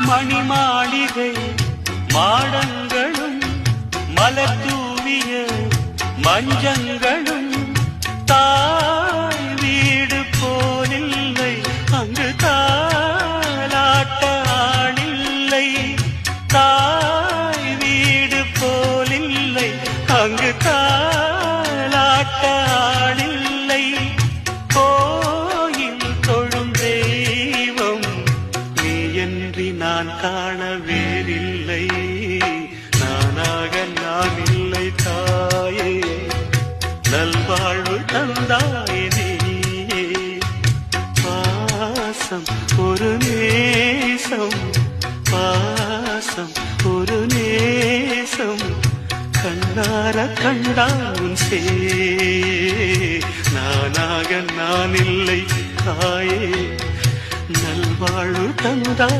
மணிமாளிகை மாடங்களும் மலர் தூவிய மஞ்சங்களும் தாய் வீடு போலில்லை, அங்கு தாலாட்ட ஆளில்லை. தாய் வீடு போலில்லை, அங்கு தாலாட்ட ஆளில்லை. கோயில் தொழும் தெய்வம் நீ என்று நான் காண வேறில்லை. நானாக நான் இல்லை தாயே, நல்வாழ்வு தந்தாயே நீயே. பாசம் ஒரு நேசம், பாசம் ஒரு நேசம், கண்ணார கண்டான் சே. நானாக நான் இல்லை தாயே, நல்வாழ்வு தந்தாயே.